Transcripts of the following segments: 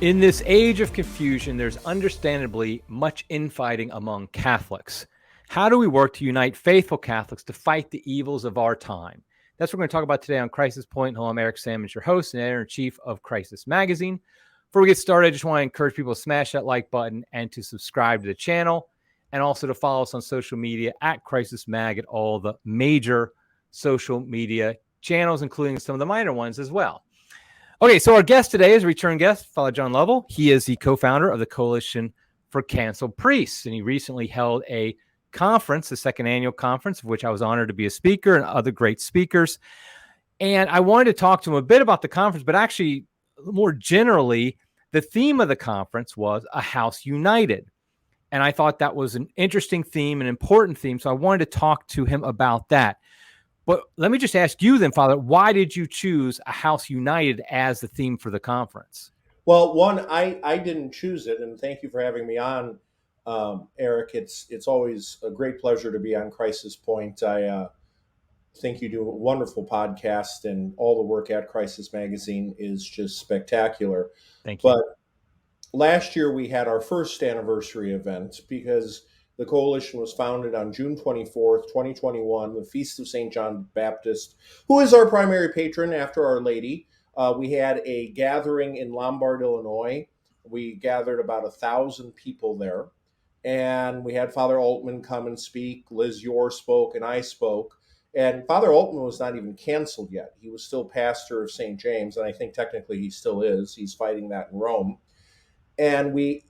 In this age of confusion, there's understandably much infighting among Catholics. How do we work to unite faithful Catholics to fight the evils of our time? That's what we're going to talk about today on Crisis Point. Hello, I'm Eric Sammons, your host and editor-in-chief of Crisis Magazine. Before we get started, I just want to encourage people to smash that like button and to subscribe to the channel, and also to follow us on social media at Crisis Mag at all the major social media channels, including some of the minor ones as well. Okay, so our guest today is a return guest, Father John Lovell. He is the co-founder of the Coalition for Cancellation Priests, and he recently held a conference, the second annual conference, of which I was honored to be a speaker, and other great speakers. And I wanted to talk to him a bit about the conference, but actually more generally, the theme of the conference was A House United. And I thought that was an interesting theme, an important theme, so I wanted to talk to him about that. But let me just ask you then, Father, why did you choose A House United as the theme for the conference? Well, one, I didn't choose it, and thank you for having me on, Eric. It's always a great pleasure to be on Crisis Point. I think you do a wonderful podcast, and all the work at Crisis Magazine is just spectacular. Thank you. But last year we had our first anniversary event because the coalition was founded on June 24th, 2021, the Feast of St. John Baptist, who is our primary patron after Our Lady. We had a gathering in Lombard, Illinois. We gathered about 1,000 people there. And we had Father Altman come and speak. Liz Yore spoke, and I spoke. And Father Altman was not even canceled yet. He was still pastor of St. James, and I think technically he still is. He's fighting that in Rome. And we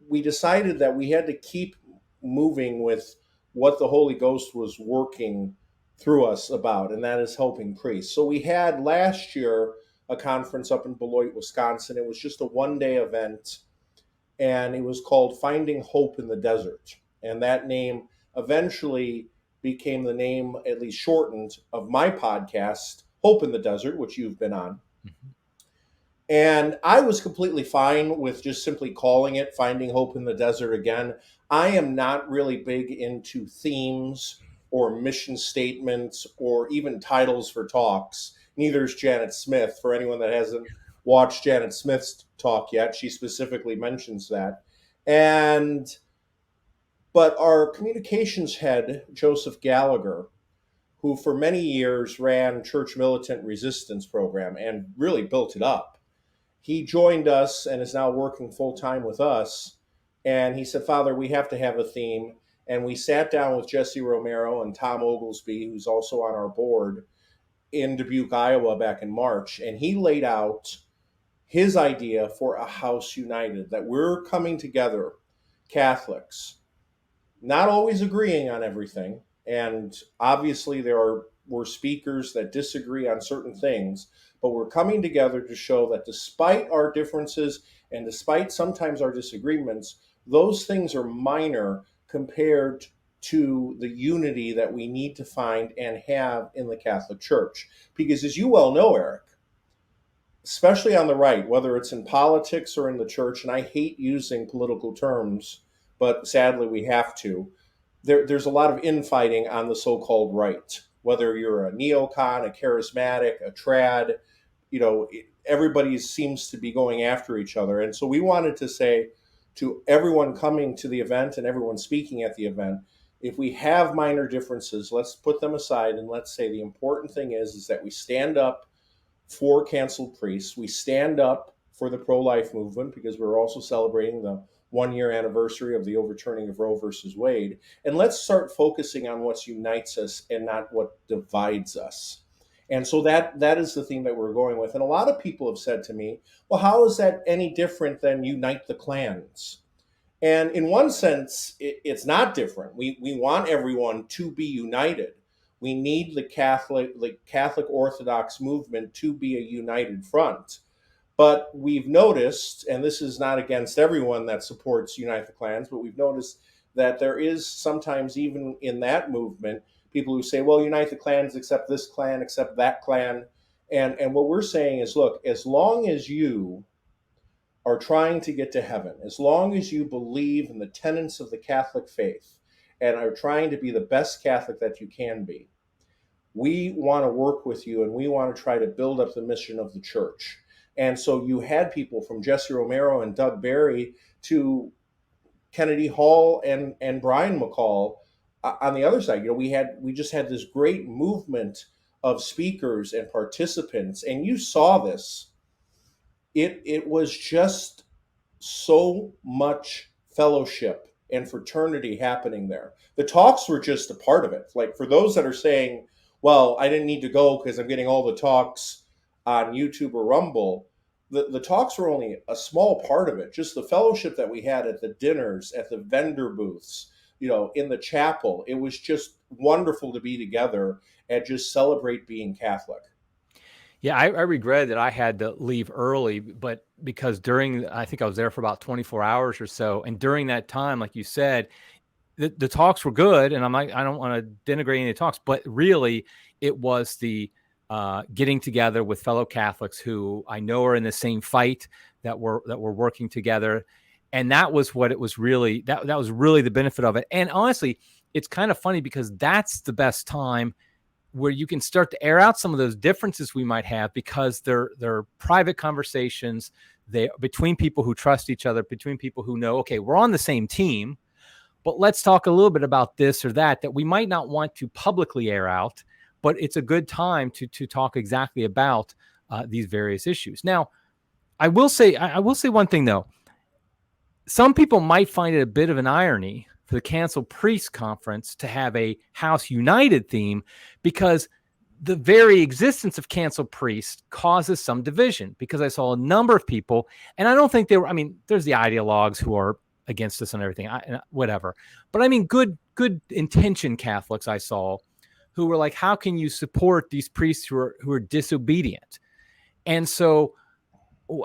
decided that we had to keep moving with what the Holy Ghost was working through us about, and that is helping priests. So we had last year a conference up in Beloit, Wisconsin. It was just a one-day event, and it was called Finding Hope in the Desert. And that name eventually became the name, at least shortened, of my podcast, Hope in the Desert, which you've been on. Mm-hmm. And I was completely fine with just simply calling it Finding Hope in the Desert again. I am not really big into themes or mission statements or even titles for talks. Neither is Janet Smith. For anyone that hasn't watched Janet Smith's talk yet, she specifically mentions that. But our communications head, Joseph Gallagher, who for many years ran Church Militant Resistance Program and really built it up, he joined us and is now working full time with us. And he said, Father, we have to have a theme. And we sat down with Jesse Romero and Tom Oglesby, who's also on our board, in Dubuque, Iowa back in March. And he laid out his idea for A House United, that we're coming together, Catholics, not always agreeing on everything. And obviously were speakers that disagree on certain things, but we're coming together to show that despite our differences and despite sometimes our disagreements, those things are minor compared to the unity that we need to find and have in the Catholic Church. Because as you well know, Eric, especially on the right, whether it's in politics or in the church, and I hate using political terms, but sadly we have to, there's a lot of infighting on the so-called right. Whether you're a neocon, a charismatic, a trad, everybody seems to be going after each other. And so we wanted to say to everyone coming to the event and everyone speaking at the event, if we have minor differences, let's put them aside and let's say the important thing is that we stand up for canceled priests. We stand up for the pro-life movement because we're also celebrating the 1-year anniversary of the overturning of Roe versus Wade. And let's start focusing on what unites us and not what divides us. And so that is the theme that we're going with. And a lot of people have said to me, well, how is that any different than Unite the Clans? And in one sense, it's not different. We want everyone to be united. We need the Catholic Orthodox movement to be a united front. But we've noticed, and this is not against everyone that supports Unite the Clans, but we've noticed that there is sometimes, even in that movement, people who say, well, Unite the Clans, accept this clan, accept that clan. And what we're saying is, look, as long as you are trying to get to heaven, as long as you believe in the tenets of the Catholic faith and are trying to be the best Catholic that you can be, we want to work with you and we want to try to build up the mission of the church. And so you had people from Jesse Romero and Doug Barry to Kennedy Hall and Brian McCall on the other side. We just had this great movement of speakers and participants, and you saw this. It was just so much fellowship and fraternity happening there. The talks were just a part of it. Like, for those that are saying, well, I didn't need to go because I'm getting all the talks on YouTube or Rumble, the talks were only a small part of it. Just the fellowship that we had at the dinners, at the vendor booths, in the chapel. It was just wonderful to be together and just celebrate being Catholic. Yeah, I regret that I had to leave early, but because I think I was there for about 24 hours or so. And during that time, like you said, the talks were good. And I don't want to denigrate any talks, but really it was the getting together with fellow Catholics who I know are in the same fight, that we're working together. And that was what it was really, that was really the benefit of it. And honestly, it's kind of funny because that's the best time where you can start to air out some of those differences we might have, because they're private conversations, they between people who trust each other, between people who know, okay, we're on the same team, but let's talk a little bit about this or that we might not want to publicly air out, but it's a good time to talk exactly about these various issues. Now, I will say one thing though. Some people might find it a bit of an irony for the Cancelled Priests Conference to have a House United theme, because the very existence of Cancelled Priests causes some division, because I saw a number of people, and I don't think they were, there's the ideologues who are against us and everything, whatever. But good intentioned Catholics I saw who were like, how can you support these priests who are disobedient? And so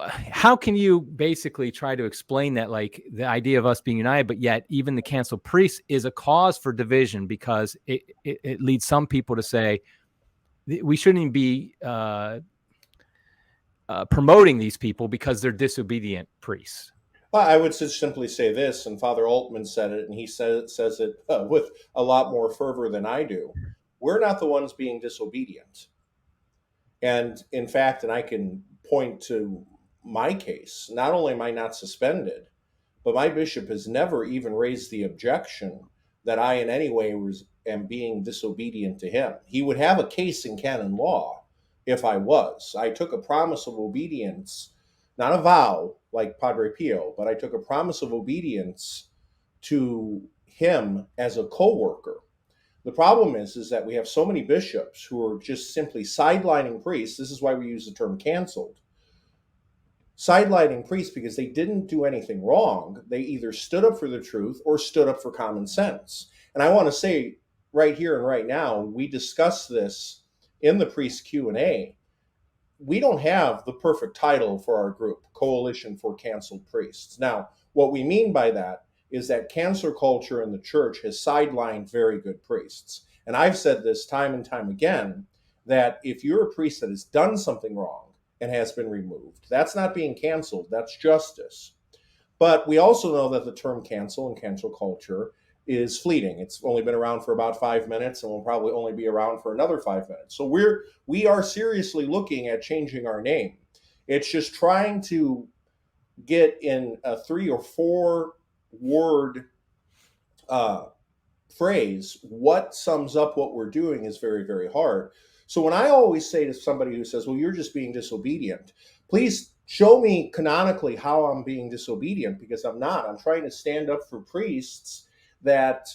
how can you basically try to explain that, like the idea of us being united, but yet even the Cancelled Priests is a cause for division, because it leads some people to say we shouldn't even be promoting these people because they're disobedient priests? Well, I would just simply say this, and Father Altman said it, and he says it with a lot more fervor than I do. We're not the ones being disobedient. And in fact, and I can point to my case, not only am I not suspended, but my bishop has never even raised the objection that I in any way am being disobedient to him. He would have a case in canon law if I was. I took a promise of obedience, not a vow like Padre Pio, but I took a promise of obedience to him as a co-worker. The problem is that we have so many bishops who are just simply sidelining priests. This is why we use the term canceled. Sidelining priests because they didn't do anything wrong. They either stood up for the truth or stood up for common sense. And I want to say right here and right now, we discussed this in the priest Q&A. We don't have the perfect title for our group, Coalition for Cancelled Priests. Now, what we mean by that is that cancer culture in the church has sidelined very good priests. And I've said this time and time again, that if you're a priest that has done something wrong and has been removed, that's not being canceled, that's justice. But we also know that the term cancel and cancel culture is fleeting. It's only been around for about 5 minutes and will probably only be around for another 5 minutes. So we are seriously looking at changing our name. It's just trying to get in a 3 or 4 word phrase what sums up what we're doing is very, very hard. So when I always say to somebody who says, well, you're just being disobedient, please show me canonically how I'm being disobedient, because I'm not. I'm trying to stand up for priests that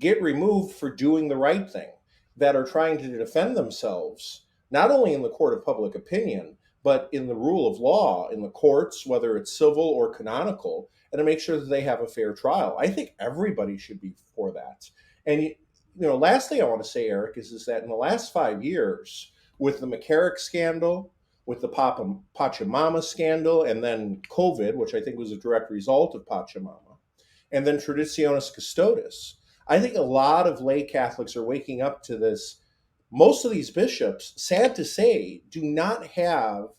get removed for doing the right thing, that are trying to defend themselves, not only in the court of public opinion, but in the rule of law, in the courts, whether it's civil or canonical, and to make sure that they have a fair trial. I think everybody should be for that. And last thing I want to say, Eric, is that in the last 5 years, with the McCarrick scandal, with the Pachamama scandal, and then COVID, which I think was a direct result of Pachamama, and then Traditionis Custodes, I think a lot of lay Catholics are waking up to this. Most of these bishops, sad to say, do not have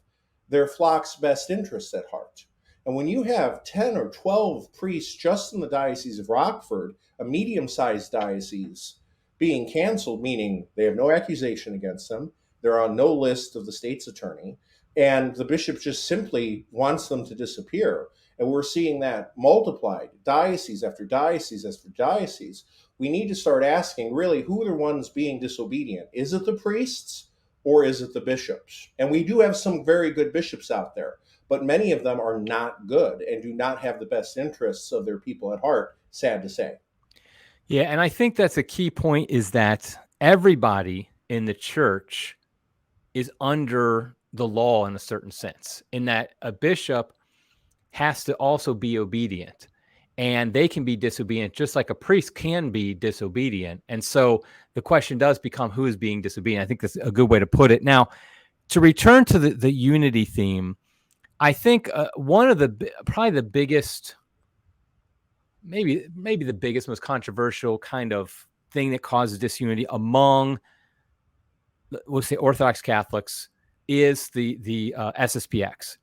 their flock's best interests at heart. And when you have 10 or 12 priests just in the Diocese of Rockford, a medium-sized diocese, being canceled, meaning they have no accusation against them, they're on no list of the state's attorney, And the bishop just simply wants them to disappear. And we're seeing that multiplied, diocese after diocese after diocese. We need to start asking, really, who are the ones being disobedient? Is it the priests or is it the bishops? And we do have some very good bishops out there, but many of them are not good and do not have the best interests of their people at heart, sad to say. Yeah, and I think that's a key point, is that everybody in the church is under the law in a certain sense, in that a bishop has to also be obedient, and they can be disobedient just like a priest can be disobedient. And so the question does become, who is being disobedient? I think that's a good way to put it. Now, to return to the unity theme, I think one of the probably the biggest, maybe the biggest, most controversial kind of thing that causes disunity among, we'll say, Orthodox Catholics is the SSPX.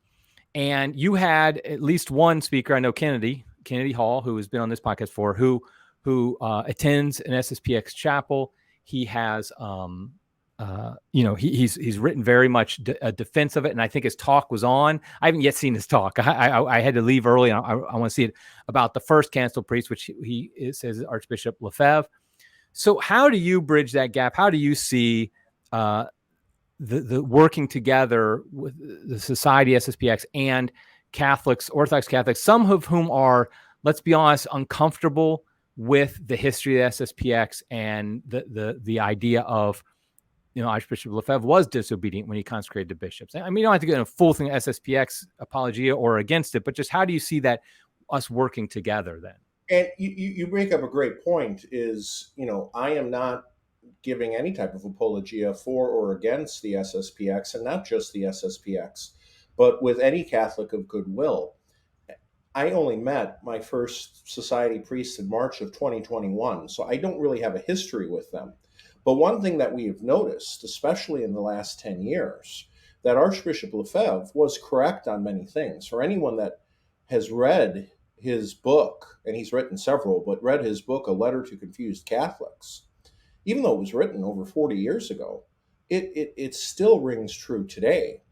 And you had at least one speaker, I know, Kennedy Hall, who has been on this podcast for, who attends an SSPX chapel. He has, he's written very much a defense of it, and I think his talk was on. I haven't yet seen his talk. I had to leave early, and I want to see it, about the first Cancellation Priests, which he says Archbishop Lovell. So how do you bridge that gap? How do you see the working together with the Society, SSPX, and Catholics, Orthodox Catholics, some of whom are, let's be honest, uncomfortable with the history of the SSPX and the idea of, Archbishop Lefebvre was disobedient when he consecrated the bishops. I mean, you don't have to get in a full thing of SSPX apologia or against it, but just how do you see that, us working together then? And you bring up a great point, is, I am not giving any type of apologia for or against the SSPX, and not just the SSPX, but with any Catholic of goodwill. I only met my first society priest in March of 2021, so I don't really have a history with them. But one thing that we have noticed, especially in the last 10 years, that Archbishop Lefebvre was correct on many things. For anyone that has read his book, and he's written several, but read his book, A Letter to Confused Catholics, even though it was written over 40 years ago, it still rings true today.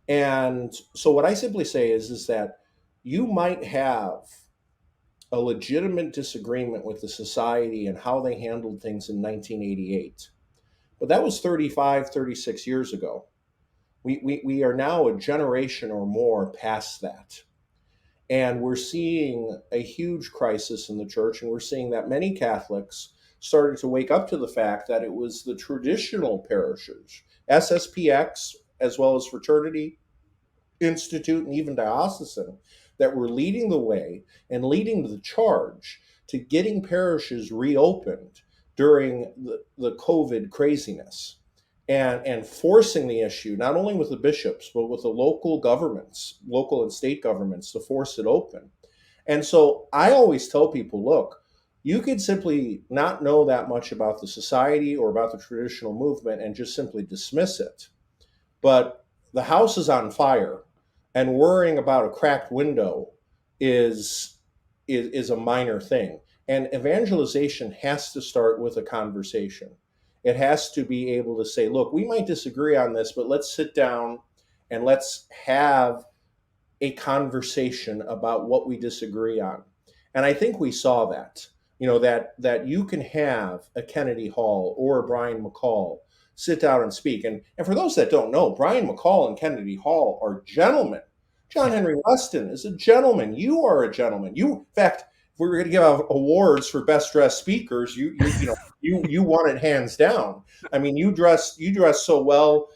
And so what I simply say is that you might have a legitimate disagreement with the society and how they handled things in 1988. But that was 35, 36 years ago. We are now a generation or more past that. And we're seeing a huge crisis in the church, and we're seeing that many Catholics started to wake up to the fact that it was the traditional parishes, SSPX, as well as Fraternity Institute and even Diocesan, that were leading the way and leading the charge to getting parishes reopened during the COVID craziness, and forcing the issue, not only with the bishops, but with the local governments, local and state governments, to force it open. And so I always tell people, look, you could simply not know that much about the society or about the traditional movement and just simply dismiss it. But the house is on fire, and worrying about a cracked window is a minor thing. And evangelization has to start with a conversation. It has to be able to say, look, we might disagree on this, but let's sit down and let's have a conversation about what we disagree on. And I think we saw that, that you can have a Kennedy Hall or a Brian McCall sit down and speak. And for those that don't know, Brian McCall and Kennedy Hall are gentlemen. John Henry Weston is a gentleman. You are a gentleman. In fact, if we were going to give out awards for best dressed speakers, you won it hands down. I mean, you dress so well.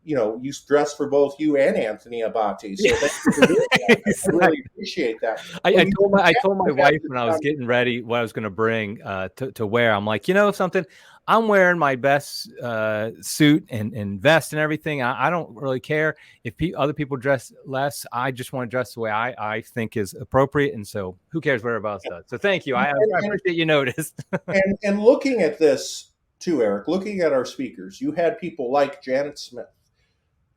You dress for both you and Anthony Abati. So thank you for doing that. I really appreciate that. I told my wife when I was getting ready what I was going to bring to wear. I'm like, something, I'm wearing my best suit and vest and everything. I don't really care if other people dress less. I just want to dress the way I think is appropriate. And so who cares what everybody else does? So thank you. I appreciate you noticed. and looking at this too, Eric, looking at our speakers, you had people like Janet Smith,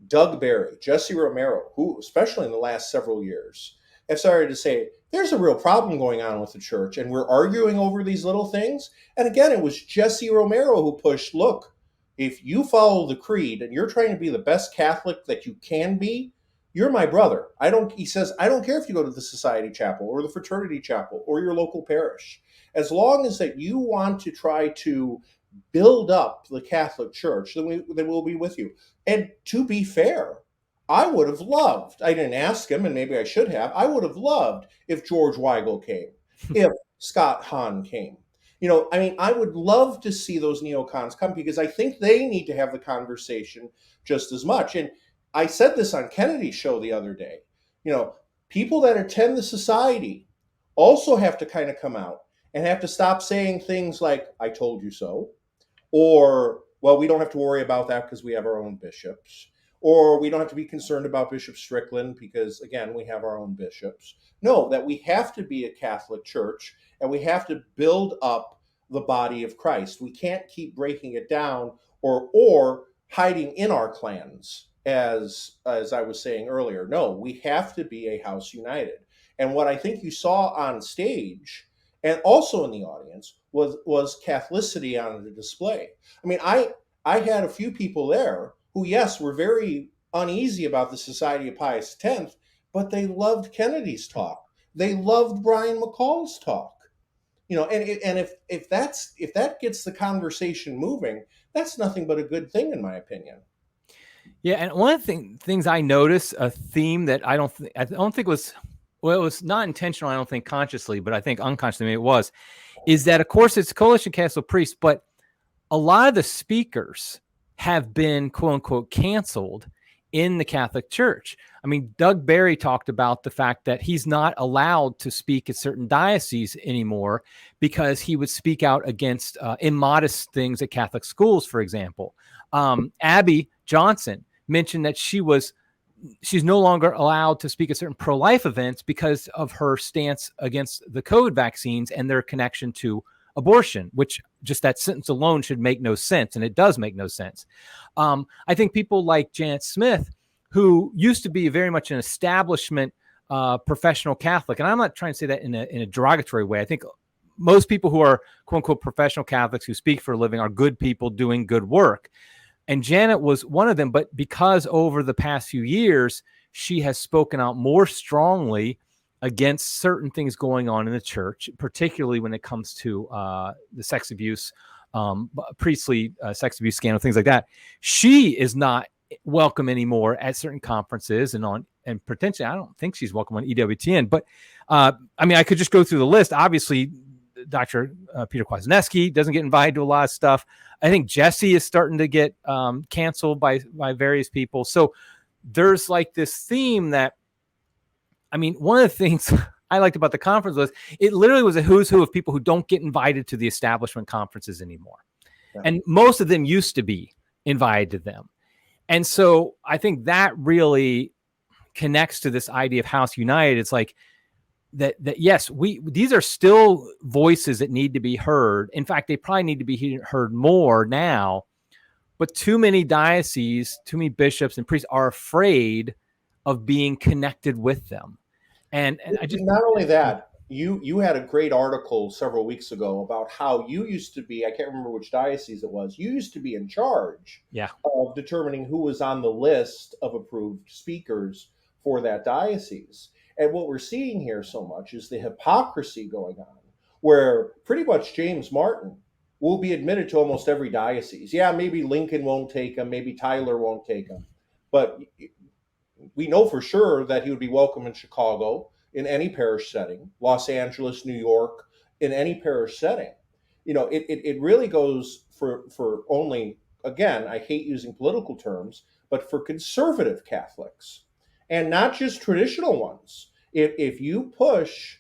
Doug Barry, Jesse Romero, who, especially in the last several years, have started to say, there's a real problem going on with the church, and we're arguing over these little things. And again, it was Jesse Romero who pushed, look, if you follow the creed and you're trying to be the best Catholic that you can be, you're my brother. He says, I don't care if you go to the society chapel or the fraternity chapel or your local parish. As long as that you want to try to build up the Catholic Church, then we'll be with you. And to be fair, I would have loved, I didn't ask him, and maybe I should have, I would have loved if George Weigel came, if Scott Hahn came. I mean, I would love to see those neocons come because I think they need to have the conversation just as much. And I said this on Kennedy's show the other day. People that attend the society also have to kind of come out and have to stop saying things like, I told you so, or, well, we don't have to worry about that because we have our own bishops, or we don't have to be concerned about Bishop Strickland because, again, we have our own bishops. No, that we have to be a Catholic church and we have to build up the body of Christ. We can't keep breaking it down or hiding in our clans, as I was saying earlier. No, we have to be a house united. And what I think you saw on stage and also in the audience was Catholicity on the display. I mean, I had a few people there who, yes, were very uneasy about the Society of Pius X, but they loved Kennedy's talk. They loved Brian McCall's talk. And if that gets the conversation moving, that's nothing but a good thing, in my opinion. Yeah, and one of the things I noticed, a theme that I don't think was, well, it was not intentional, I don't think consciously, but I think unconsciously maybe it was, is that, of course, it's Coalition Cancellation Priests, but a lot of the speakers have been, quote unquote, canceled in the Catholic Church. I mean, Doug Barry talked about the fact that he's not allowed to speak at certain dioceses anymore because he would speak out against immodest things at Catholic schools, for example. Abby Johnson mentioned that she's no longer allowed to speak at certain pro-life events because of her stance against the COVID vaccines and their connection to abortion, which just that sentence alone should make no sense. And it does make no sense. I think people like Janet Smith, who used to be very much an establishment professional Catholic, and I'm not trying to say that in a derogatory way. I think most people who are, quote unquote, professional Catholics who speak for a living are good people doing good work. And Janet was one of them. But because over the past few years, she has spoken out more strongly against certain things going on in the church, particularly when it comes to the sex abuse, priestly sex abuse scandal, things like that. She is not welcome anymore at certain conferences and potentially, I don't think she's welcome on EWTN. But I mean, I could just go through the list. Obviously, Dr. Peter Kwasniewski doesn't get invited to a lot of stuff. I think Jesse is starting to get canceled by various people. So there's like this theme that, I mean, one of the things I liked about the conference was it literally was a who's who of people who don't get invited to the establishment conferences anymore. Yeah. And most of them used to be invited to them. And so I think that really connects to this idea of House United. It's like that yes, these are still voices that need to be heard. In fact, they probably need to be heard more now. But too many dioceses, too many bishops and priests are afraid of being connected with them. And I just, not only that, you had a great article several weeks ago about how you used to be, I can't remember which diocese it was, you used to be in charge of determining who was on the list of approved speakers for that diocese. And what we're seeing here so much is the hypocrisy going on, where pretty much James Martin will be admitted to almost every diocese. Yeah, maybe Lincoln won't take him, maybe Tyler won't take him, but we know for sure that he would be welcome in Chicago, in any parish setting, Los Angeles, New York, in any parish setting. It really goes for only, again, I hate using political terms, but for conservative Catholics, and not just traditional ones. If you push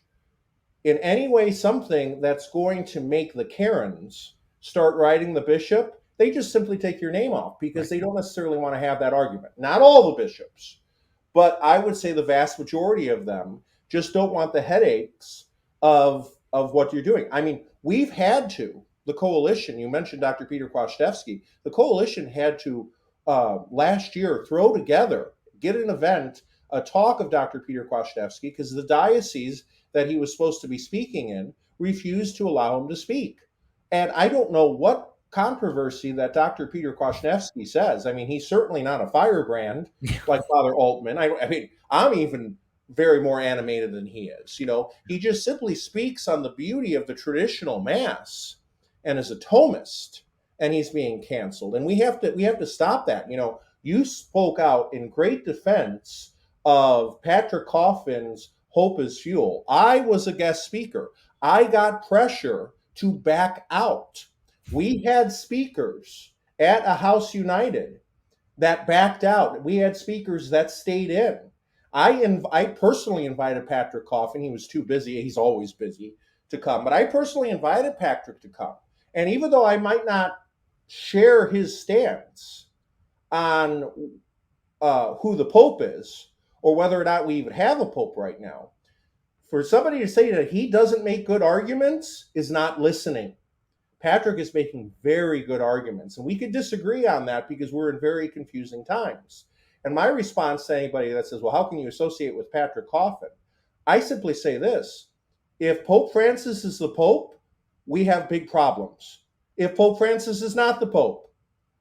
in any way something that's going to make the Karens start writing the bishop, they just simply take your name off because they don't necessarily want to have that argument. Not all the bishops, but I would say the vast majority of them just don't want the headaches of what you're doing. I mean, we've had to, the coalition, you mentioned Dr. Peter Kwasniewski, the coalition had to last year throw together, get an event, a talk of Dr. Peter Kwasniewski, because the diocese that he was supposed to be speaking in refused to allow him to speak. And I don't know what controversy that Dr. Peter Kwasniewski says. I mean, he's certainly not a firebrand like Father Altman. I mean, I'm even very more animated than he is. He just simply speaks on the beauty of the traditional mass and is a Thomist, and he's being canceled. And we have to stop that. You spoke out in great defense of Patrick Coffin's Hope is Fuel. I was a guest speaker. I got pressure to back out. We had speakers at a House United that backed out. We had speakers that stayed in. I personally invited Patrick Coffin. He was too busy. He's always busy to come, but I personally invited Patrick to come. And even though I might not share his stance on who the Pope is or whether or not we even have a Pope right now, for somebody to say that he doesn't make good arguments is not listening. Patrick is making very good arguments, and we could disagree on that because we're in very confusing times. And my response to anybody that says, well, how can you associate with Patrick Coffin? I simply say this: if Pope Francis is the Pope, we have big problems. If Pope Francis is not the Pope,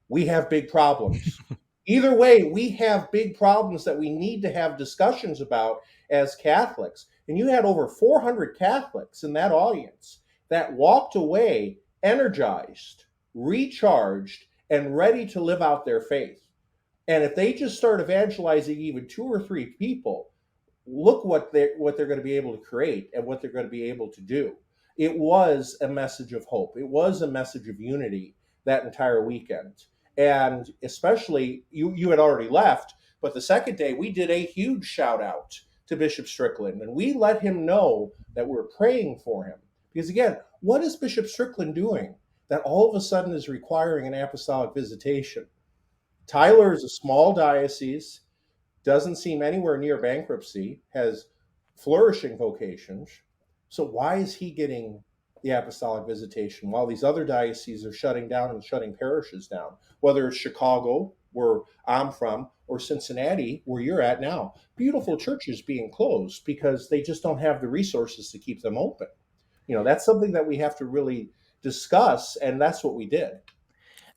we have big problems. Either way, we have big problems that we need to have discussions about as Catholics. And you had over 400 Catholics in that audience that walked away energized, recharged, and ready to live out their faith. And if they just start evangelizing even 2 or 3 people, look what they're going to be able to create and what they're going to be able to do. It was a message of hope. It was a message of unity that entire weekend. And especially, you had already left, but the second day we did a huge shout out to Bishop Strickland, and we let him know that we're praying for him. Because again, what is Bishop Strickland doing that all of a sudden is requiring an apostolic visitation? Tyler is a small diocese, doesn't seem anywhere near bankruptcy, has flourishing vocations. So why is he getting the apostolic visitation while these other dioceses are shutting down and shutting parishes down? Whether it's Chicago, where I'm from, or Cincinnati, where you're at now, beautiful churches being closed because they just don't have the resources to keep them open. That's something that we have to really discuss, and that's what we did.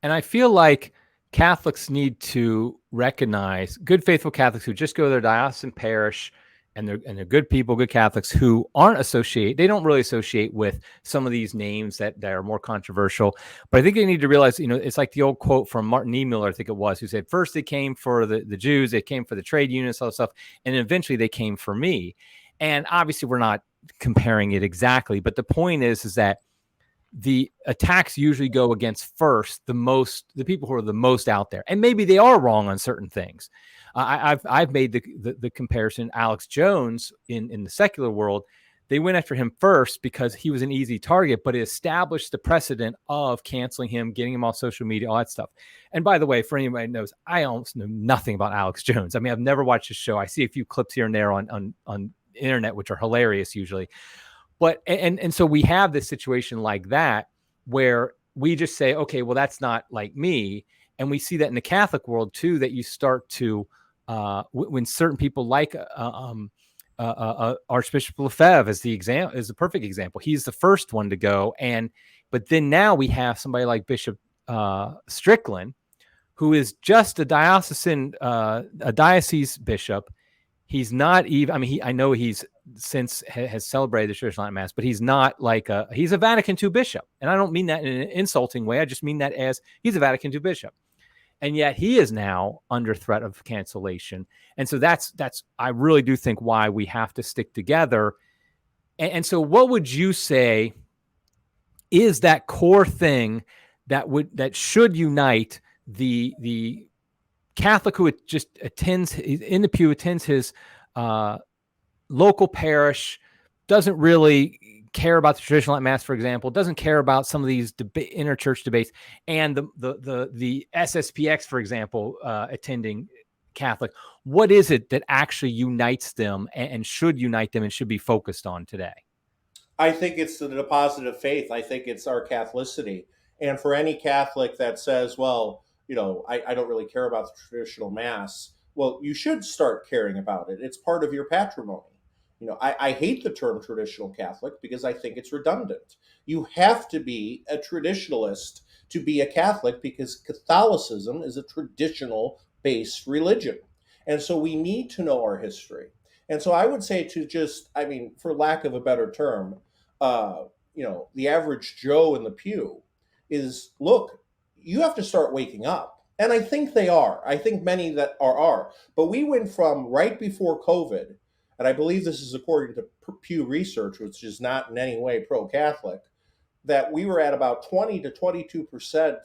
And I feel like Catholics need to recognize good, faithful Catholics who just go to their diocesan parish, and they're good people, good Catholics who they don't really associate with some of these names that are more controversial. But I think they need to realize, it's like the old quote from Martin E. Miller, I think it was, who said, first they came for the Jews, they came for the trade unions, all that stuff, and eventually they came for me. And obviously we're not comparing it exactly, but the point is that the attacks usually go against first the people who are the most out there, and maybe they are wrong on certain things. I've made the comparison. Alex Jones in the secular world, they went after him first because he was an easy target, but it established the precedent of canceling him, getting him off social media, all that stuff. And by the way, for anybody who knows, I almost know nothing about Alex Jones. I mean, I've never watched his show. I see a few clips here and there on internet, which are hilarious usually. But and so we have this situation like that where we just say, okay, well, that's not like me. And we see that in the Catholic world too, that you start to when certain people like Archbishop Lefebvre is the perfect example. He's the first one to go, but then now we have somebody like Bishop Strickland, who is just a diocese bishop. He's not even, I mean, I know he's since has celebrated the traditional Latin Mass, but he's not he's a Vatican II bishop. And I don't mean that in an insulting way. I just mean that as he's a Vatican II bishop. And yet he is now under threat of cancellation. And so that's I really do think why we have to stick together. And so what would you say is that core thing that should unite the Catholic who just attends in the pew, attends his local parish, doesn't really care about the traditional Latin Mass, for example, doesn't care about some of these interchurch debates, and the SSPX, for example, attending Catholic? What is it that actually unites them and should unite them and should be focused on today? I think it's the deposit of faith. I think it's our Catholicity. And for any Catholic that says, well, I don't really care about the traditional Mass, well, you should start caring about it. It's part of your patrimony. I hate the term traditional Catholic because I think it's redundant. You have to be a traditionalist to be a Catholic because Catholicism is a traditional based religion. And so we need to know our history. And so I would say to just, I mean, for lack of a better term, the average Joe in the pew is look, you have to start waking up. And I think they are. I think many that are. But we went from right before COVID, and I believe this is according to Pew Research, which is not in any way pro Catholic, that we were at about 20 to 22%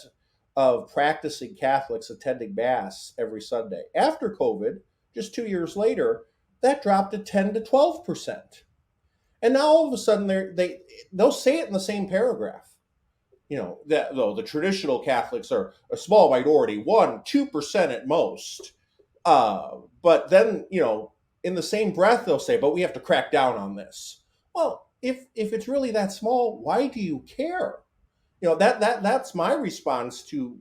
of practicing Catholics attending Mass every Sunday. After COVID, just 2 years later, that dropped to 10 to 12%. And now all of a sudden they'll say it in the same paragraph. That though the traditional Catholics are a small minority, 1-2% at most. But then, in the same breath, they'll say, but we have to crack down on this. Well, if it's really that small, why do you care? That's my response to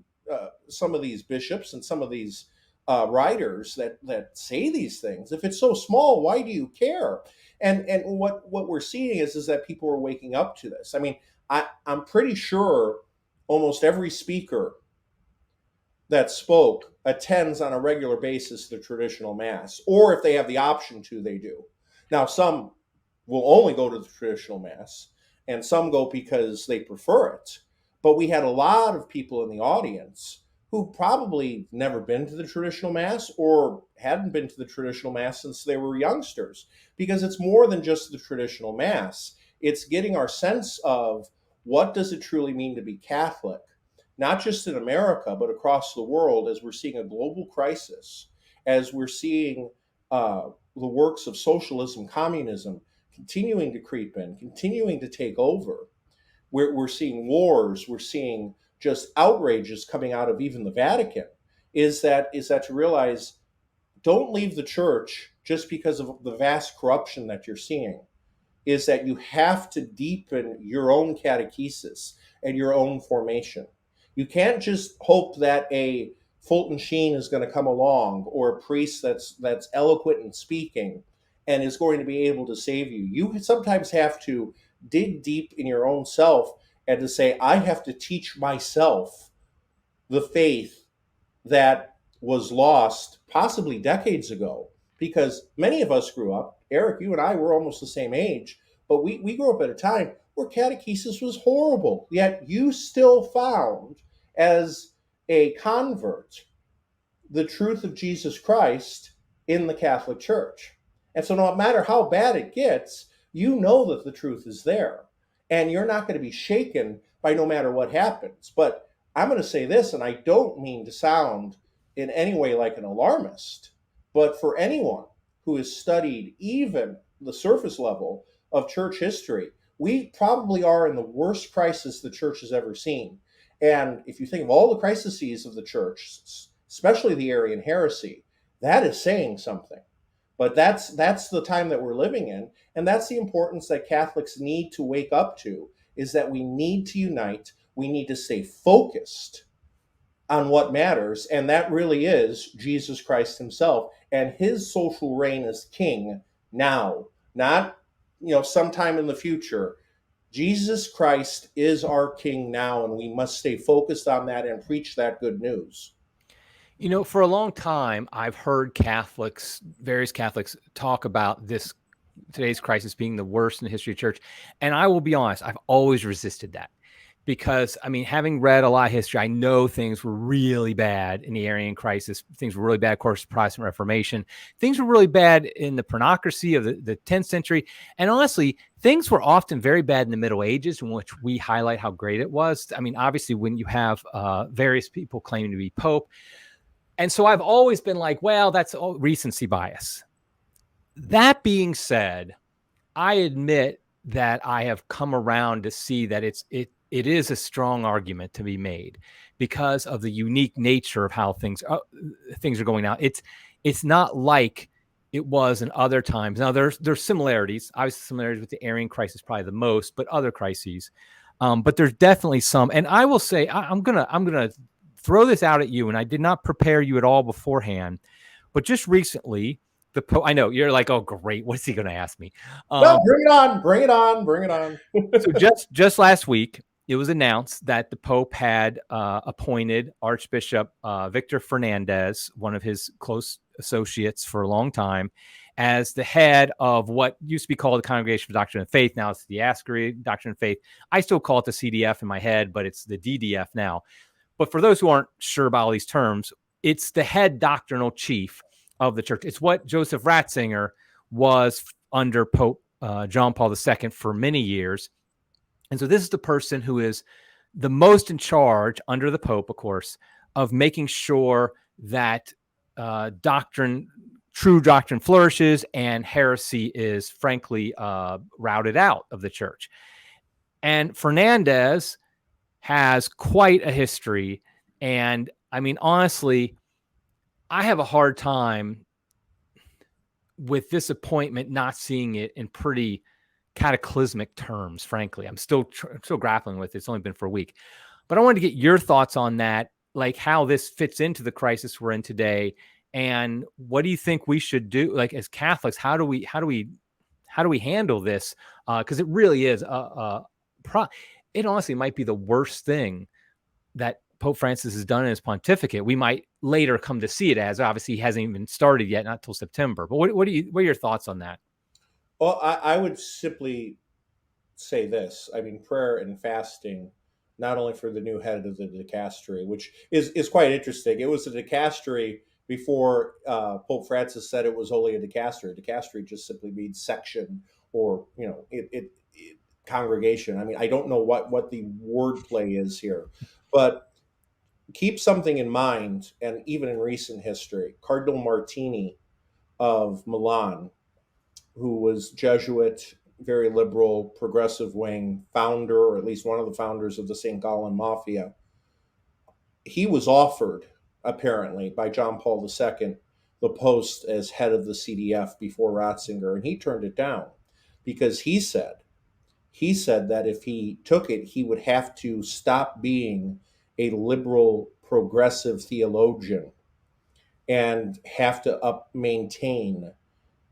some of these bishops and some of these writers that say these things. If it's so small, why do you care? And what we're seeing is that people are waking up to this. I mean, I'm pretty sure almost every speaker that spoke attends on a regular basis the traditional Mass, or if they have the option to, they do. Now, some will only go to the traditional Mass, and some go because they prefer it. But we had a lot of people in the audience who probably never been to the traditional Mass or hadn't been to the traditional Mass since they were youngsters, because it's more than just the traditional Mass. It's getting our sense of what does it truly mean to be Catholic, not just in America, but across the world, as we're seeing a global crisis, as we're seeing the works of socialism, communism continuing to creep in, continuing to take over. We're seeing wars, we're seeing just outrages coming out of even the Vatican, is that to realize, don't leave the church just because of the vast corruption that you're seeing, is that you have to deepen your own catechesis and your own formation. You can't just hope that a Fulton Sheen is going to come along, or a priest that's eloquent in speaking and is going to be able to save you. You sometimes have to dig deep in your own self and to say, I have to teach myself the faith that was lost possibly decades ago, because many of us grew up, Eric, you and I were almost the same age, but we grew up at a time where catechesis was horrible, yet you still found, as a convert, the truth of Jesus Christ in the Catholic Church. And so no matter how bad it gets, you know that the truth is there, and you're not going to be shaken by no matter what happens. But I'm going to say this, and I don't mean to sound in any way like an alarmist, but for anyone who has studied even the surface level of church history, we probably are in the worst crisis the church has ever seen. And if you think of all the crises of the church, especially the Arian heresy, that is saying something. But that's the time that we're living in, and that's the importance that Catholics need to wake up to, is that we need to unite, we need to stay focused on what matters, and that really is Jesus Christ himself and his social reign as king now, not sometime in the future. Jesus Christ is our king now, and we must stay focused on that and preach that good news. For a long time, I've heard various Catholics talk about today's crisis being the worst in the history of church. And I will be honest, I've always resisted that, because, having read a lot of history, I know things were really bad in the Arian crisis. Things were really bad, of course, Protestant Reformation. Things were really bad in the pornocracy of the 10th century. And honestly, things were often very bad in the Middle Ages, in which we highlight how great it was. Obviously, when you have various people claiming to be Pope. And so I've always been like, well, that's all recency bias. That being said, I admit that I have come around to see that it is a strong argument to be made, because of the unique nature of how things are going now. It's not like it was in other times. Now there's similarities, obviously similarities with the Arian crisis, probably the most, but other crises. But there's definitely some. And I will say, I'm gonna throw this out at you, and I did not prepare you at all beforehand, but just recently, the Pope, I know you're like, oh great, what's he going to ask me? Well, bring it on. So just last week, it was announced that the Pope had appointed Archbishop Victor Fernandez, one of his close associates for a long time, as the head of what used to be called the Congregation for Doctrine and Faith. Now it's the Diaspora Doctrine and Faith. I still call it the CDF in my head, but it's the DDF now. But for those who aren't sure about all these terms, it's the head doctrinal chief of the church. It's what Joseph Ratzinger was under Pope John Paul II for many years. And so this is the person who is the most in charge under the Pope, of course, of making sure that true doctrine flourishes and heresy is frankly routed out of the church. And Fernandez has quite a history. And I mean, honestly, I have a hard time with this appointment not seeing it in pretty cataclysmic terms, frankly. I'm still grappling with it. It's only been for a week. But I wanted to get your thoughts on that, like how this fits into the crisis we're in today. And what do you think we should do? Like as Catholics, how do we handle this? Because it really is it honestly might be the worst thing that Pope Francis has done in his pontificate. We might later come to see it as. Obviously, he hasn't even started yet, not till September. But what are your thoughts on that? Well, I would simply say this. I mean, prayer and fasting, not only for the new head of the dicastery, which is quite interesting. It was a dicastery before Pope Francis said it was only a dicastery. Dicastery just simply means section or, congregation. I mean, I don't know what the wordplay is here, but keep something in mind. And even in recent history, Cardinal Martini of Milan, who was Jesuit, very liberal, progressive wing founder, or at least one of the founders of the St. Gallen Mafia, he was offered, apparently, by John Paul II, the post as head of the CDF before Ratzinger, and he turned it down because he said that if he took it, he would have to stop being a liberal, progressive theologian and have to maintain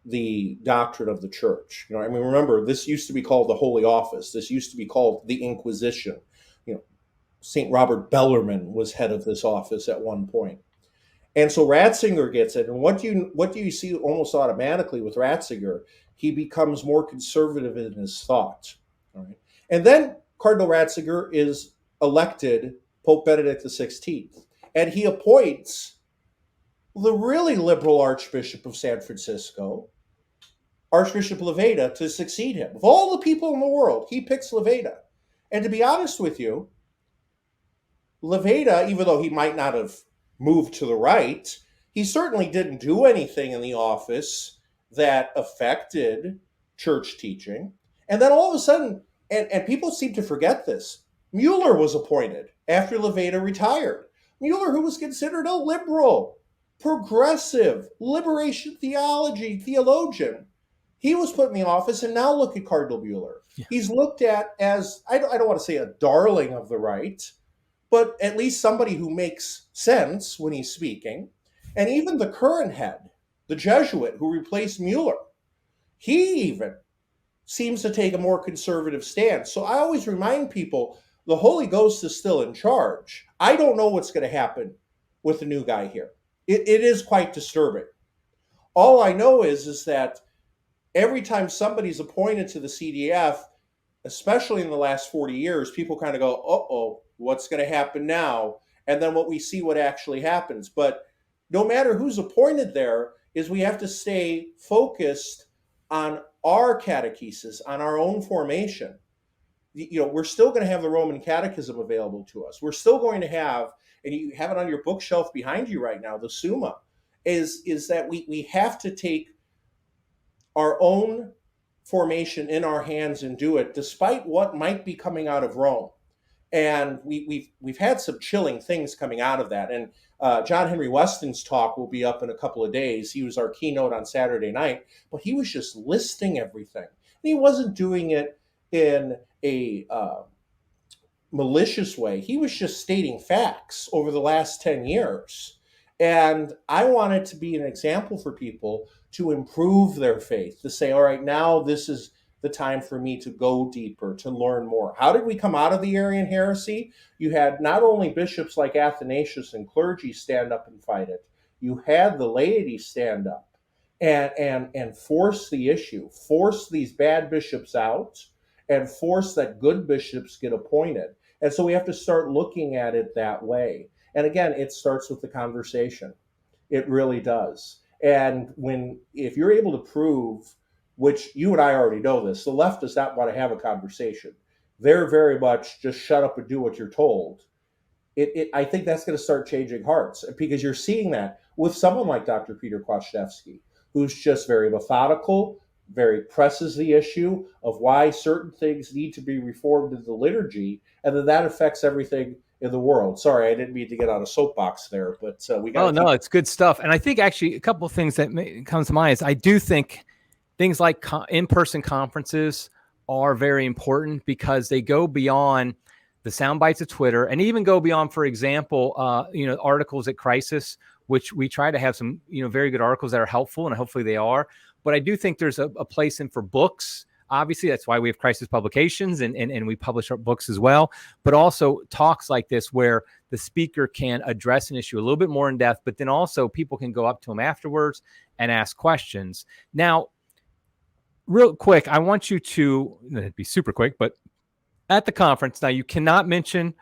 the doctrine of the church. I mean, remember, this used to be called the Holy Office. This used to be called the Inquisition. St. Robert Bellarmine was head of this office at one point. And so Ratzinger gets it. And what do you see almost automatically with Ratzinger? He becomes more conservative in his thought. All right. And then Cardinal Ratzinger is elected Pope Benedict XVI. And he appoints the really liberal Archbishop of San Francisco, Archbishop Lovell, to succeed him. Of all the people in the world, he picks Lovell. And to be honest with you, Lovell, even though he might not have moved to the right, he certainly didn't do anything in the office that affected church teaching. And then all of a sudden, and people seem to forget this, Mueller was appointed after Lovell retired. Mueller, who was considered a liberal, progressive, liberation theologian, he was put in the office, and now look at Cardinal Mueller. Yeah. He's looked at as, I don't want to say a darling of the right, but at least somebody who makes sense when he's speaking. And even the current head, the Jesuit who replaced Mueller, he even seems to take a more conservative stance. So I always remind people, the Holy Ghost is still in charge. I don't know what's going to happen with the new guy here. It is quite disturbing. All I know is that every time somebody's appointed to the CDF, especially in the last 40 years, people kind of go, uh-oh, what's going to happen now? And then what actually happens. But no matter who's appointed there, is we have to stay focused on our catechesis, on our own formation. We're still going to have the Roman Catechism available to us. We're still going to have, and you have it on your bookshelf behind you right now, the Summa, is that we have to take our own formation in our hands and do it, despite what might be coming out of Rome. And we've had some chilling things coming out of that. And John Henry Weston's talk will be up in a couple of days. He was our keynote on Saturday night, but he was just listing everything. And he wasn't doing it in a malicious way. He was just stating facts over the last 10 years. And I want it to be an example for people to improve their faith, to say, all right, now this is the time for me to go deeper, to learn more. How did we come out of the Arian heresy? You had not only bishops like Athanasius and clergy stand up and fight it, you had the laity stand up and force the issue, force these bad bishops out, and force that good bishops get appointed. And so we have to start looking at it that way. And again, it starts with the conversation. It really does. And if you're able to prove, which you and I already know this, the left does not want to have a conversation. They're very much just shut up and do what you're told. I think that's going to start changing hearts, because you're seeing that with someone like Dr. Peter Kwasniewski, who's just very methodical, very presses the issue of why certain things need to be reformed in the liturgy, and then that affects everything in the world. Sorry, I didn't mean to get on a soapbox there, but we got. Oh no, it's good stuff. And I think actually a couple of things that comes to mind is I do think things like in-person conferences are very important, because they go beyond the sound bites of Twitter, and even go beyond, for example, articles at Crisis, which we try to have some, very good articles that are helpful, and hopefully they are. But I do think there's a place in for books. Obviously, that's why we have Crisis Publications, and we publish our books as well. But also talks like this, where the speaker can address an issue a little bit more in depth, but then also people can go up to them afterwards and ask questions. Now, real quick, I want you to, it'd be super quick, but at the conference, now you cannot mention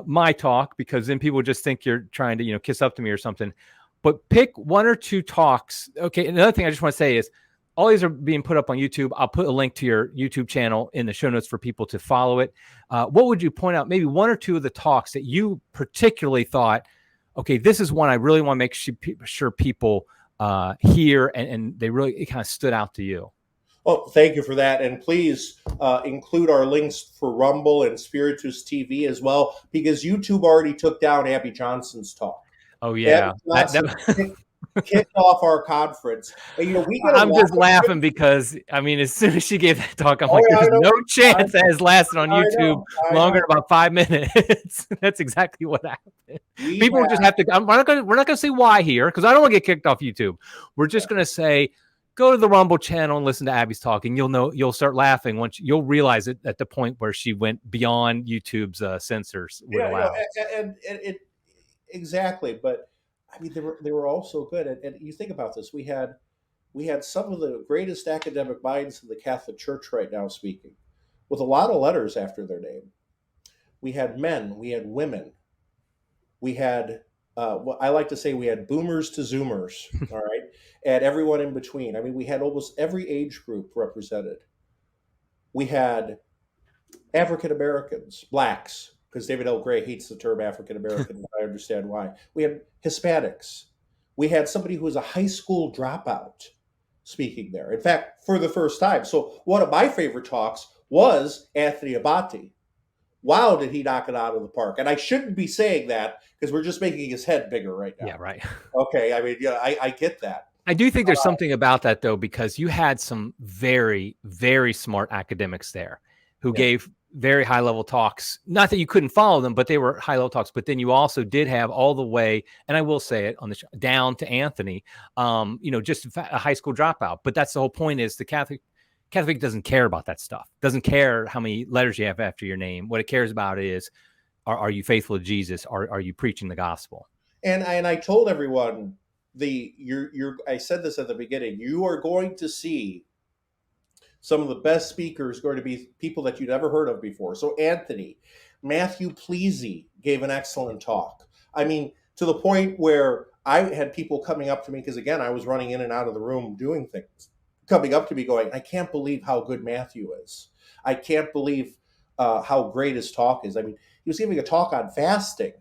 my talk, because then people just think you're trying to, kiss up to me or something. But pick one or two talks. Okay. Another thing I just want to say is all these are being put up on YouTube. I'll put a link to your YouTube channel in the show notes for people to follow it. What would you point out? Maybe one or two of the talks that you particularly thought, okay, this is one I really want to make sure people hear, and it kind of stood out to you. Oh, thank you for that. And please include our links for Rumble and Spiritus TV as well, because YouTube already took down Abby Johnson's talk. Oh, yeah. Kicked off our conference. And, I'm just laughing because, as soon as she gave that talk, I'm like, there's no chance that has lasted on YouTube longer than about 5 minutes. That's exactly what happened. People just have to, we're not going to say why here, because I don't want to get kicked off YouTube. We're just going to say, go to the Rumble channel and listen to Abby's talk, and you'll start laughing once you'll realize it at the point where she went beyond YouTube's censors would allow. And it exactly. But they were all so good. And you think about this, we had some of the greatest academic minds in the Catholic Church right now speaking, with a lot of letters after their name. We had men, we had women, we had I like to say we had boomers to zoomers, all right, and everyone in between. We had almost every age group represented. We had African Americans, blacks, because David L. Gray hates the term African American. I understand why. We had Hispanics. We had somebody who was a high school dropout speaking there. In fact, for the first time. So one of my favorite talks was Anthony Abati. Wow, did he knock it out of the park? And I shouldn't be saying that, because we're just making his head bigger right now. Yeah, right. Okay, I get that. I do think there's something about that, though, because you had some very, very smart academics there who gave very high-level talks. Not that you couldn't follow them, but they were high-level talks. But then you also did have all the way, and I will say it on the show, down to Anthony, just a high school dropout. But that's the whole point, is the Catholic doesn't care about that stuff. Doesn't care how many letters you have after your name. What it cares about is, are you faithful to Jesus? Are you preaching the gospel? And I told everyone, I said this at the beginning, you are going to see some of the best speakers going to be people that you'd never heard of before. So Anthony, Matthew Pleasy gave an excellent talk. To the point where I had people coming up to me, because again, I was running in and out of the room doing things, coming up to me going, I can't believe how good Matthew is. I can't believe how great his talk is. He was giving a talk on fasting,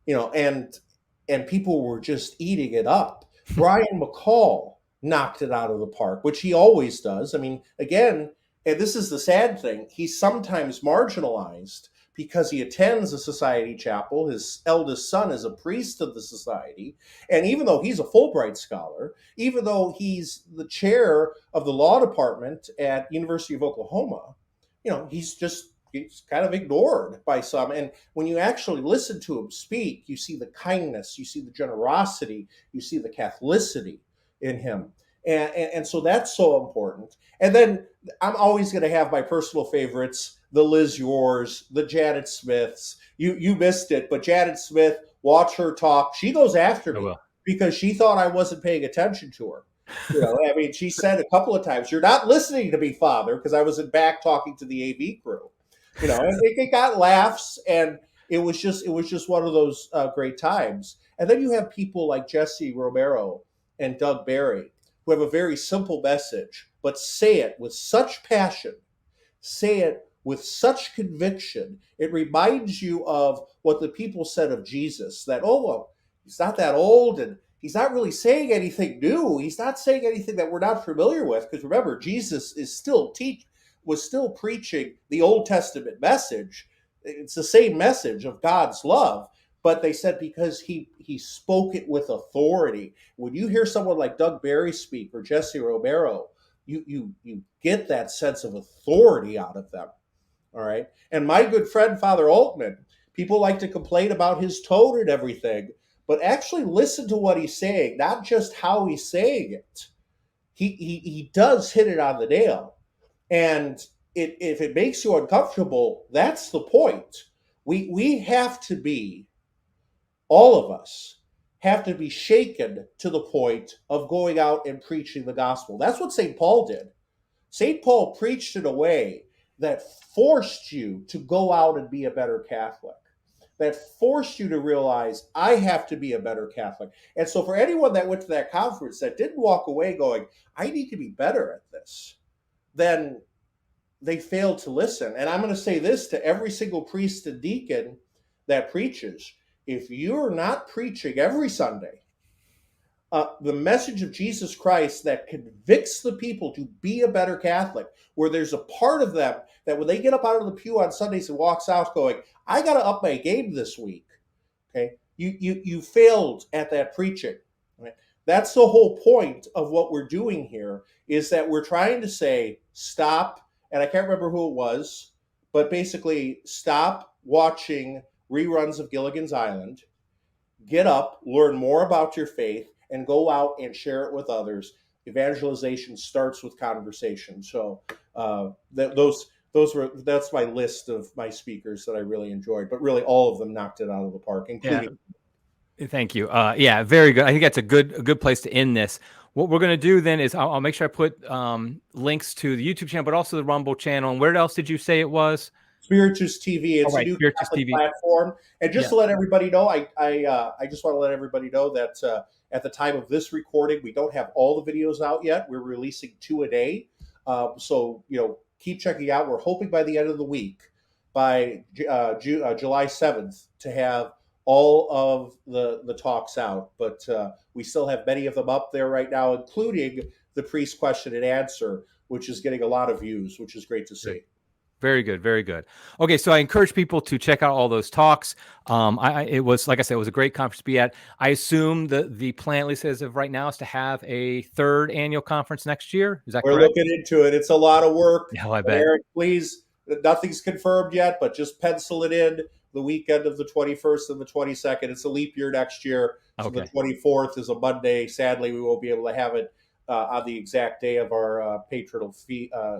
and people were just eating it up. Brian McCall knocked it out of the park, which he always does. Again, and this is the sad thing, he's sometimes marginalized because he attends a society chapel. His eldest son is a priest of the society. And even though he's a Fulbright scholar, even though he's the chair of the law department at University of Oklahoma, he's kind of ignored by some. And when you actually listen to him speak, you see the kindness, you see the generosity, you see the Catholicity in him. And so that's so important. And then I'm always going to have my personal favorites, the Liz Yours, the Janet Smiths. You missed it, but Janet Smith, watch her talk. She goes after I me will. because she thought I wasn't paying attention to her. I mean, she said a couple of times, "You're not listening to me, Father," because I was in back talking to the AV crew. And it got laughs, and it was just one of those great times. And then you have people like Jesse Romero and Doug Barry who have a very simple message, but say it with such passion, say it with such conviction. It reminds you of what the people said of Jesus, that, oh, well, he's not that old and he's not really saying anything new. He's not saying anything that we're not familiar with. Because remember, Jesus was still preaching the Old Testament message. It's the same message of God's love. But they said because he spoke it with authority. When you hear someone like Doug Barry speak or Jesse Romero, you get that sense of authority out of them. All right. And my good friend Father Altman, people like to complain about his tone and everything, but actually listen to what he's saying, not just how he's saying it. He does hit it on the nail. And if it makes you uncomfortable, that's the point. We have to be, all of us have to be shaken to the point of going out and preaching the gospel. That's what St. Paul did. St. Paul preached in a way that forced you to go out and be a better Catholic, that forced you to realize, I have to be a better Catholic. And so, for anyone that went to that conference that didn't walk away going, I need to be better at this, then they failed to listen. And I'm going to say this to every single priest and deacon that preaches: if you're not preaching every Sunday the message of Jesus Christ that convicts the people to be a better Catholic, where there's a part of them that when they get up out of the pew on Sundays and walks out going, I got to up my game this week. Okay, you failed at that preaching. Right? That's the whole point of what we're doing here, is that we're trying to say stop, and I can't remember who it was, but basically stop watching reruns of Gilligan's Island, get up, learn more about your faith, and go out and share it with others. Evangelization starts with conversation. So that's my list of my speakers that I really enjoyed, but really all of them knocked it out of the park, including. Yeah. Thank you. Yeah, very good. I think that's a good place to end this. What we're going to do then is I'll make sure I put links to the YouTube channel, but also the Rumble channel. And where else did you say it was? Spiritus TV. It's a new Spiritus Catholic TV platform. And just to let everybody know, I just want to let everybody know that at the time of this recording, we don't have all the videos out yet. We're releasing 2 a day. So keep checking out. We're hoping by the end of the week, by July 7th, to have all of the talks out. But we still have many of them up there right now, including the priest question and answer, which is getting a lot of views, which is great to see. Very good. Very good. Okay. So I encourage people to check out all those talks. It was, like I said, it was a great conference to be at. I assume the plan, at least as of right now, is to have a third annual conference next year. Is that correct? We're looking into it. It's a lot of work. Yeah, I bet. Eric, please, nothing's confirmed yet, but just pencil it in the weekend of the 21st and the 22nd. It's a leap year next year. So the 24th is a Monday. Sadly, we won't be able to have it on the exact day of our patronal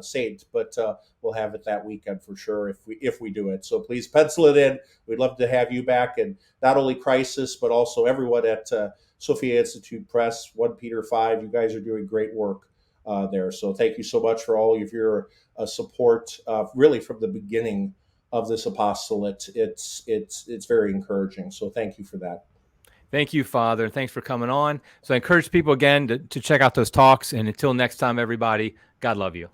saint, but we'll have it that weekend for sure if we do it. So please pencil it in. We'd love to have you back, and not only Crisis, but also everyone at Sophia Institute Press, 1 Peter 5. You guys are doing great work there. So thank you so much for all of your support, really from the beginning of this apostolate. It's very encouraging. So thank you for that. Thank you, Father, and thanks for coming on. So I encourage people again to check out those talks. And until next time, everybody, God love you.